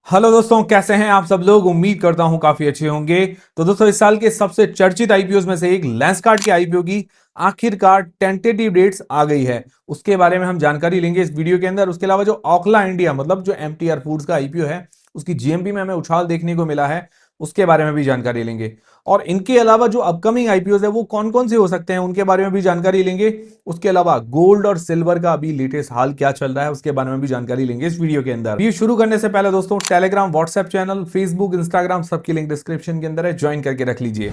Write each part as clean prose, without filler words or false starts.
Hello दोस्तों, कैसे हैं आप सब लोग। उम्मीद करता हूं काफी अच्छे होंगे। तो दोस्तों, इस साल के सबसे चर्चित आईपीओ में से एक लेंसकार्ट के आईपीओ की आखिरकार टेंटेटिव डेट्स आ गई है। उसके बारे में हम जानकारी लेंगे इस वीडियो के अंदर। उसके अलावा जो ओखला इंडिया मतलब जो एमटीआर फूड्स का आईपीओ है, उसकी जीएमपी में हमें उछाल देखने को मिला है, उसके बारे में भी जानकारी लेंगे। और इनके अलावा जो अपकमिंग आईपीओ है वो कौन कौन से हो सकते हैं, उनके बारे में भी जानकारी लेंगे। उसके अलावा गोल्ड और सिल्वर का अभी लेटेस्ट हाल क्या चल रहा है, उसके बारे में भी जानकारी लेंगे इस वीडियो के अंदर। ये शुरू करने से पहले दोस्तों, Telegram, WhatsApp channel, Facebook, Instagram सबकी लिंक डिस्क्रिप्शन के अंदर है, ज्वाइन करके रख लीजिए।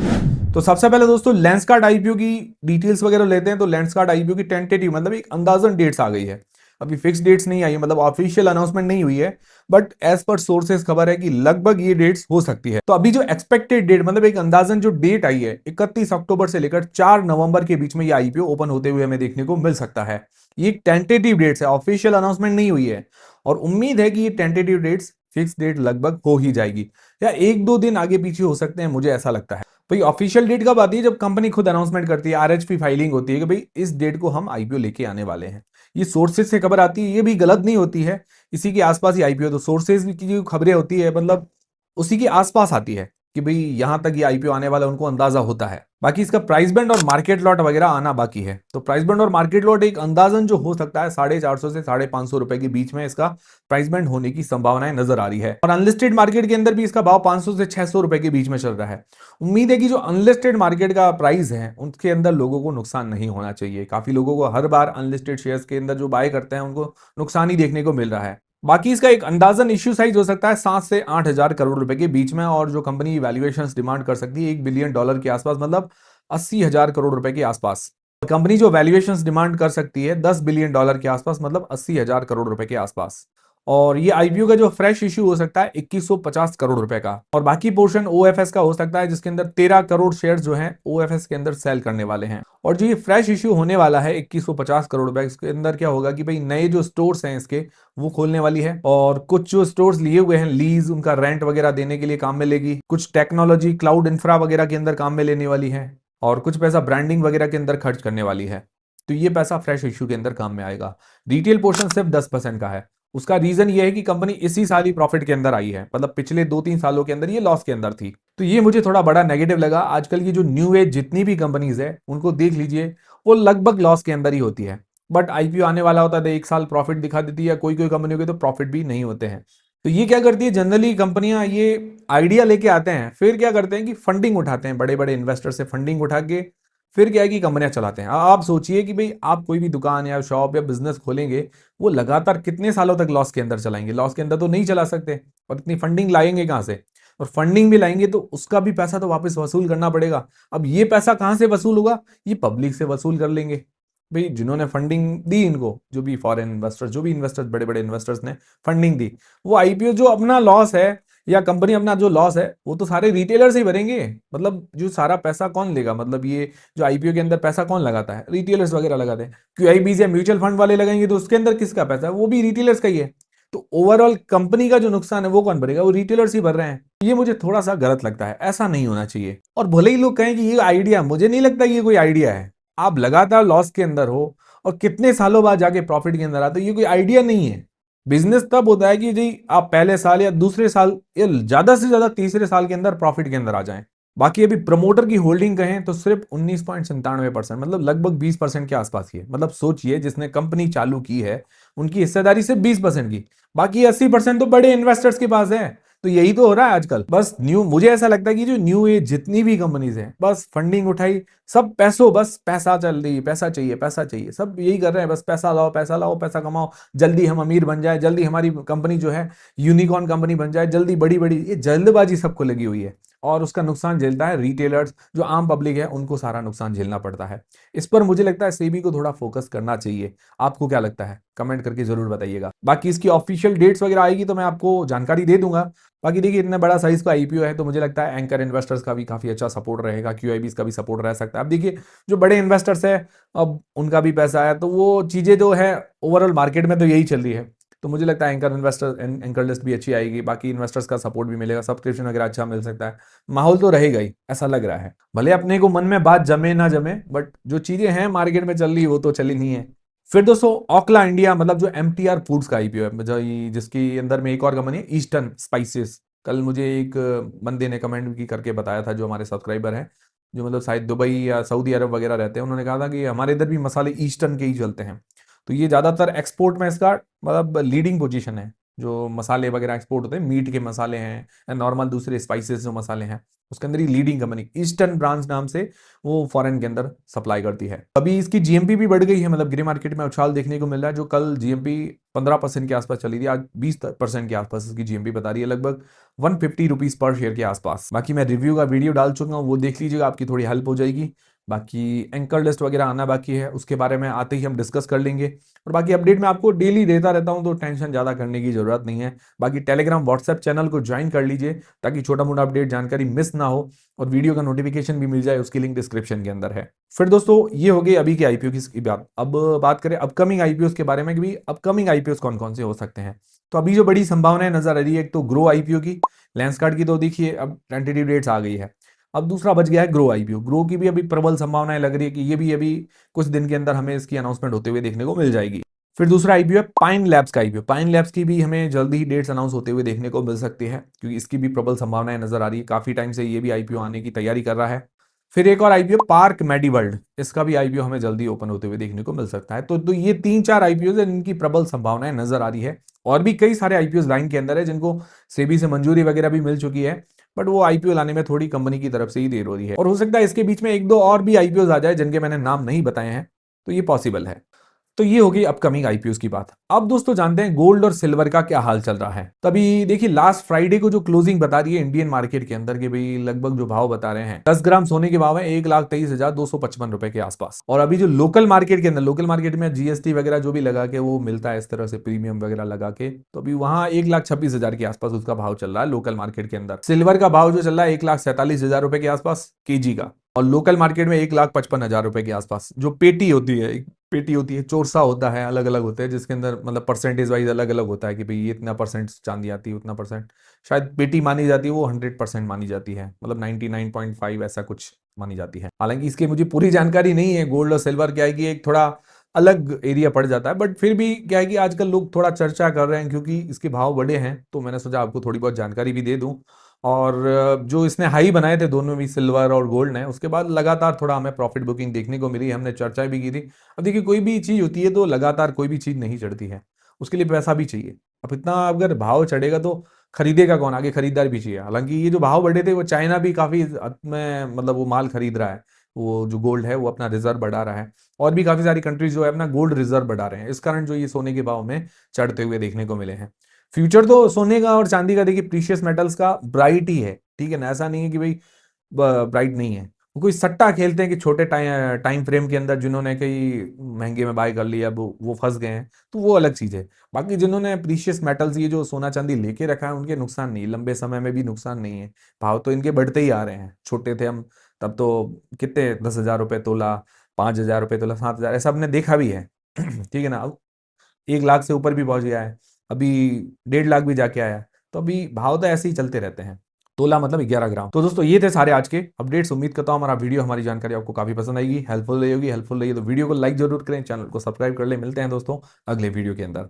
तो सबसे पहले दोस्तों, लेंसकार्ट आईपीओ की डिटेल्स वगैरह लेते हैं। तो लेंसकार्ट आईपीओ की टेंटेटिव मतलब एक अंदाजन डेट्स आ गई है। अभी फिक्स डेट्स नहीं आई है, मतलब ऑफिशियल अनाउंसमेंट नहीं हुई है, बट एज पर सोर्सेस खबर है कि लगभग ये डेट्स हो सकती है। तो अभी जो एक्सपेक्टेड डेट मतलब एक अंदाजन जो डेट आई है, 31 अक्टूबर से लेकर 4 नवंबर के बीच में ये आईपीओ ओपन होते हुए हमें देखने को मिल सकता है। ये टेंटेटिव डेट्स है, ऑफिशियल अनाउंसमेंट नहीं हुई है। और उम्मीद है कि ये टेंटेटिव डेट्स फिक्स डेट लगभग हो ही जाएगी, या एक दो दिन आगे पीछे हो सकते हैं, मुझे ऐसा लगता है। भाई ऑफिशियल डेट कब आती है? जब कंपनी खुद अनाउंसमेंट करती है, आरएचपी फाइलिंग होती है कि भाई इस डेट को हम आईपीओ लेके आने वाले हैं। ये सोर्सेज से खबर आती है, ये भी गलत नहीं होती है। इसी के आसपास ही आईपीओ, तो सोर्सेज की जो खबरें होती है मतलब उसी के आसपास आती है कि भाई यहां तक ये आईपीओ आने वाला, उनको अंदाजा होता है। बाकी इसका प्राइस बैंड और मार्केट लॉट वगैरह आना बाकी है। तो प्राइस बैंड और मार्केट लॉट एक अंदाजन जो हो सकता है 450 से 550 रुपए के बीच में इसका प्राइस बैंड होने की संभावनाएं नजर आ रही है। और अनलिस्टेड मार्केट के अंदर भी इसका भाव 500 से 600 रुपए के बीच में चल रहा है। उम्मीद है कि जो अनलिस्टेड मार्केट का प्राइस है उसके अंदर लोगों को नुकसान नहीं होना चाहिए। काफी लोगों को हर बार अनलिस्टेड शेयर्स के अंदर जो बाय करते हैं उनको नुकसान ही देखने को मिल रहा है। बाकी इसका एक अंदाजन इश्यू साइज हो सकता है 7 से 8 हजार करोड़ रुपए के बीच में, और जो कंपनी वैल्यूएशंस डिमांड कर सकती है $1 बिलियन के आसपास, मतलब 80 हजार करोड़ रुपए के आसपास। कंपनी जो वैल्यूएशंस डिमांड कर सकती है $10 बिलियन के आसपास, मतलब 80 हजार करोड़ रुपए के आसपास। और ये आईपीओ का जो फ्रेश इश्यू हो सकता है 2150 करोड़ रुपए का। और बाकी पोर्शन ओएफएस का हो सकता है, जिसके अंदर 13 करोड़ शेयर्स जो हैं ओएफएस के अंदर सेल करने वाले हैं। और जो ये फ्रेश इश्यू होने वाला है 2150 करोड़ रुपए, इसके अंदर क्या होगा कि भाई नए जो स्टोर्स हैं इसके वो खोलने वाली है, और कुछ जो स्टोर्स लिए हुए हैं लीज, उनका रेंट वगैरह देने के लिए काम में लेगी। कुछ टेक्नोलॉजी, क्लाउड इंफ्रा वगैरह के अंदर काम में लेने वाली है, और कुछ पैसा ब्रांडिंग वगैरह के अंदर खर्च करने वाली है। तो ये पैसा फ्रेश इश्यू के अंदर काम में आएगा। रिटेल पोर्शन सिर्फ 10% का है। उसका रीजन ये है कि कंपनी इसी साल ही प्रॉफिट के अंदर आई है, मतलब पिछले 2-3 सालों के अंदर ये लॉस के अंदर थी। तो ये मुझे थोड़ा बड़ा नेगेटिव लगा। आजकल की जो न्यू एज जितनी भी कंपनीज है उनको देख लीजिए, वो लगभग लॉस के अंदर ही होती है। बट आईपीओ आने वाला होता है तो एक साल प्रॉफिट दिखा देती है, कोई कोई कंपनियों के तो प्रॉफिट भी नहीं होते हैं। तो ये क्या करती है, जनरली कंपनियां ये आइडिया लेके आते हैं, फिर क्या करते हैं कि फंडिंग उठाते हैं, बड़े बड़े इन्वेस्टर से फंडिंग उठा के फिर क्या है कि कंपनियां चलाते हैं। आप सोचिए कि भाई आप कोई भी दुकान या शॉप या बिजनेस खोलेंगे, वो लगातार कितने सालों तक लॉस के अंदर चलाएंगे? लॉस के अंदर तो नहीं चला सकते, और इतनी फंडिंग लाएंगे कहां से? और फंडिंग भी लाएंगे तो उसका भी पैसा तो वापस वसूल करना पड़ेगा। अब ये पैसा कहां से वसूल होगा? ये पब्लिक से वसूल कर लेंगे। भाई जिन्होंने फंडिंग दी इनको, जो भी फॉरेन इन्वेस्टर्स, जो भी इन्वेस्टर्स, बड़े बड़े इन्वेस्टर्स ने फंडिंग दी, वो आईपीओ जो अपना लॉस है या कंपनी अपना जो लॉस है वो तो सारे रिटेलर्स ही भरेंगे। मतलब जो सारा पैसा कौन लेगा? मतलब ये जो आईपीओ के अंदर पैसा कौन लगाता है? रिटेलर्स वगैरह लगाते हैं। क्यूआईबीज या म्यूचुअल फंड वाले लगाएंगे तो उसके अंदर किसका पैसा है? वो भी रिटेलर्स का ही है। तो ओवरऑल कंपनी का जो नुकसान है वो कौन भरेगा? वो रिटेलर्स ही भर रहे हैं। ये मुझे थोड़ा सा गलत लगता है, ऐसा नहीं होना चाहिए। और भले ही लोग कहें कि ये आइडिया, मुझे नहीं लगता ये कोई आइडिया है। आप लगातार लॉस के अंदर हो और कितने सालों बाद जाके प्रॉफिट के अंदर आते हो, ये कोई आइडिया नहीं है। बिजनेस तब होता है कि जी आप पहले साल या दूसरे साल या ज्यादा से ज्यादा तीसरे साल के अंदर प्रॉफिट के अंदर आ जाएं। बाकी अभी प्रमोटर की होल्डिंग कहें तो सिर्फ 19.97%, मतलब लगभग 20% के आसपास ही है। मतलब सोचिए, जिसने कंपनी चालू की है उनकी हिस्सेदारी सिर्फ 20% की, बाकी 80% तो बड़े इन्वेस्टर्स के पास है। तो यही तो हो रहा है आजकल। बस न्यू, मुझे ऐसा लगता है कि जो न्यू एज जितनी भी कंपनीज हैं, बस फंडिंग उठाई, सब पैसों, बस पैसा चल रही, पैसा चाहिए, पैसा चाहिए, सब यही कर रहे हैं, बस पैसा लाओ, पैसा लाओ, पैसा कमाओ, जल्दी हम अमीर बन जाए, जल्दी हमारी कंपनी जो है यूनिकॉर्न कंपनी बन जाए, जल्दी बड़ी बड़ी, ये जल्दबाजी सबको लगी हुई है। और उसका नुकसान झेलता है रिटेलर्स, जो आम पब्लिक है उनको सारा नुकसान झेलना पड़ता है। इस पर मुझे लगता है सेबी को थोड़ा फोकस करना चाहिए। आपको क्या लगता है? कमेंट करके जरूर बताइएगा। बाकी इसकी ऑफिशियल डेट्स वगैरह आएगी तो मैं आपको जानकारी दे दूंगा। बाकी देखिए, इतना बड़ा साइज का आईपीओ है तो मुझे लगता है एंकर इन्वेस्टर्स का भी काफी अच्छा सपोर्ट रहेगा, क्यूआईबीज का भी सपोर्ट रह सकता है। अब देखिए, जो बड़े इन्वेस्टर्स है, अब उनका भी पैसा है, तो वो चीजें जो है ओवरऑल मार्केट में तो यही चल रही है। तो मुझे लगता है एंकर लिस्ट भी अच्छी आएगी, बाकी इन्वेस्टर्स का सपोर्ट भी मिलेगा, सब्सक्रिप्शन वगैरह अच्छा मिल सकता है। माहौल तो रहेगा ही, ऐसा लग रहा है। भले अपने को मन में बात जमे ना जमे, बट जो चीजें हैं मार्केट में चल रही वो तो चली नहीं है। फिर दोस्तों ओखला इंडिया, मतलब जो एमटीआर फूड्स का आईपीओ है, जिसके अंदर में एक और कंपनी है ईस्टर्न स्पाइसेस। कल मुझे एक बंदे ने कमेंट भी करके बताया था, जो हमारे सब्सक्राइबर हैं, जो मतलब शायद दुबई या सऊदी अरब वगैरह रहते हैं, उन्होंने कहा था कि हमारे इधर भी मसाले ईस्टर्न के ही चलते हैं। तो ये ज़्यादातर एक्सपोर्ट में इसका मतलब लीडिंग पोजीशन है। जो मसाले वगैरह एक्सपोर्ट होते हैं, मीट के मसाले हैं या नॉर्मल दूसरे स्पाइसेस जो मसाले हैं, उसके अंदर ही लीडिंग कंपनी ईस्टर्न ब्रांच नाम से वो फॉरेन के अंदर सप्लाई करती है। अभी इसकी जीएमपी भी बढ़ गई है, मतलब ग्रे मार्केट में उछाल देखने को मिल रहा है। जो कल जीएमपी 15% के आसपास चली थी, आज 20% के आसपास इसकी जीएमपी बता रही है, लगभग 150 रुपीज पर शेयर के आसपास। बाकी मैं रिव्यू का वीडियो डाल चुका हूँ, वो देख लीजिएगा, आपकी थोड़ी हेल्प हो जाएगी। बाकी एंकर लिस्ट वगैरह आना बाकी है, उसके बारे में आते ही हम डिस्कस कर लेंगे। और बाकी अपडेट मैं आपको डेली देता रहता हूं, तो टेंशन ज़्यादा करने की जरूरत नहीं है। बाकी टेलीग्राम व्हाट्सएप चैनल को ज्वाइन कर लीजिए, ताकि छोटा मोटा अपडेट जानकारी मिस ना हो और वीडियो का नोटिफिकेशन भी मिल जाए, उसकी लिंक डिस्क्रिप्शन के अंदर है। फिर दोस्तों ये हो गई अभी के आईपीओ की बात। अब बात करें अपकमिंग आईपीओ के बारे में कि भाई अपकमिंग आईपीओ कौन कौन से हो सकते हैं। तो अभी जो बड़ी संभावनाएं नजर आ रही है, एक तो ग्रो आईपीओ की, लेंसकार्ट की तो देखिए अब टेंटेटिव डेट्स आ गई है। अब दूसरा बच गया है ग्रो आईपीओ। ग्रो की भी अभी प्रबल संभावनाएं लग रही है कि ये भी अभी कुछ दिन के अंदर हमें इसकी अनाउंसमेंट होते हुए देखने को मिल जाएगी। फिर दूसरा आईपीओ है पाइन लैब्स का आईपीओ। पाइन लैब्स की भी हमें जल्दी ही डेट्स अनाउंस होते हुए देखने को मिल सकती है, क्योंकि इसकी भी प्रबल संभावनाएं नजर आ रही है। काफी टाइम से ये भी आईपीओ आने की तैयारी कर रहा है। फिर एक और आईपीओ पार्क मेडीवर्ल्ड, इसका भी आईपीओ हमें जल्दी ओपन होते हुए देखने को मिल सकता है। तो ये तीन चार आईपीओ है जिनकी प्रबल संभावनाएं नजर आ रही है। और भी कई सारे आईपीओ लाइन के अंदर है, जिनको सेबी से मंजूरी वगैरह भी मिल चुकी है, बट वो आईपीओ लाने में थोड़ी कंपनी की तरफ से ही देर हो रही है। और हो सकता है इसके बीच में एक दो और भी आईपीओ आ जाए, जिनके मैंने नाम नहीं बताए हैं, तो ये पॉसिबल है। तो ये होगी अपकमिंग आईपीओ की बात। अब दोस्तों जानते हैं गोल्ड और सिल्वर का क्या हाल चल रहा है। तभी देखिए लास्ट फ्राइडे को जो क्लोजिंग बता रही है इंडियन मार्केट के अंदर के, भाई लगभग जो भाव बता रहे हैं, 10 ग्राम सोने के भाव है 1,23,255 रुपए के आसपास। और अभी जो लोकल मार्केट के अंदर, लोकल मार्केट में जीएसटी वगैरह जो भी लगा के वो मिलता है, इस तरह से प्रीमियम वगैरह लगा के, तो अभी वहां 1,26,000 के आसपास उसका भाव चल रहा है लोकल मार्केट के अंदर। सिल्वर का भाव जो चल रहा है 1,47,000 रुपए के आसपास केजी का, और लोकल मार्केट में 1,55,000 रुपए के आसपास। जो पेटी होती है, पेटी होती है, चोरसा होता है, अलग अलग होते हैं, जिसके अंदर मतलब परसेंटेज वाइज अलग अलग होता है कि भाई ये इतना परसेंट चांदी आती है, उतना परसेंट शायद पेटी मानी जाती है, वो 100% मानी जाती है, मतलब 99.5 ऐसा कुछ मानी जाती है। हालांकि इसकी मुझे पूरी जानकारी नहीं है। गोल्ड और सिल्वर क्या है कि एक थोड़ा अलग एरिया पड़ जाता है, बट फिर भी क्या है कि आजकल लोग थोड़ा चर्चा कर रहे हैं, क्योंकि इसके भाव बढ़े हैं, तो मैंने सोचा आपको थोड़ी बहुत जानकारी भी दे दूं। और जो इसने हाई बनाए थे दोनों भी, सिल्वर और गोल्ड ने, उसके बाद लगातार थोड़ा हमें प्रॉफिट बुकिंग देखने को मिली, हमने चर्चा भी की थी। अब देखिए कोई भी चीज होती है तो लगातार कोई भी चीज नहीं चढ़ती है, उसके लिए पैसा भी चाहिए। अब इतना अगर भाव चढ़ेगा तो खरीदेगा कौन, आगे खरीदार भी चाहिए। हालांकि ये जो भाव बढ़े थे, वो चाइना भी काफी हद में मतलब वो माल खरीद रहा है, वो जो गोल्ड है वो अपना रिजर्व बढ़ा रहा है, और भी काफी सारी कंट्रीज जो है अपना गोल्ड रिजर्व बढ़ा रहे हैं। इस कारण जो ये सोने के भाव में चढ़ते हुए देखने को मिले हैं। फ्यूचर तो सोने का और चांदी का देखिए प्रीशियस मेटल्स का ब्राइट ही है, ठीक है ना, ऐसा नहीं है कि भाई ब्राइट नहीं है। वो कोई सट्टा खेलते हैं कि छोटे टाइम फ्रेम के अंदर जिन्होंने कई महंगे में बाय कर लिया, वो फंस गए हैं, तो वो अलग चीज है। बाकी जिन्होंने प्रीशियस मेटल्स ये जो सोना चांदी लेके रखा है, उनके नुकसान नहीं, लंबे समय में भी नुकसान नहीं है। भाव तो इनके बढ़ते ही आ रहे हैं। छोटे थे हम तब तो कितने 10,000 रुपए तोला, 5,000 रुपए तोला, 7,000, ऐसा हमने देखा भी है। ठीक है ना। अब 1 लाख से ऊपर भी पहुंच गया है, अभी 1.5 लाख भी जाके आया। तो अभी भाव तो ऐसे ही चलते रहते हैं। तोला मतलब 11 ग्राम। तो दोस्तों ये थे सारे आज के अपडेट्स। उम्मीद करता हूँ हमारा वीडियो, हमारी जानकारी आपको काफी पसंद आएगी, हेल्पफुल रही होगी। हेल्पफुल रही तो वीडियो को लाइक जरूर करें, चैनल को सब्सक्राइब कर ले। मिलते हैं दोस्तों अगले वीडियो के अंदर।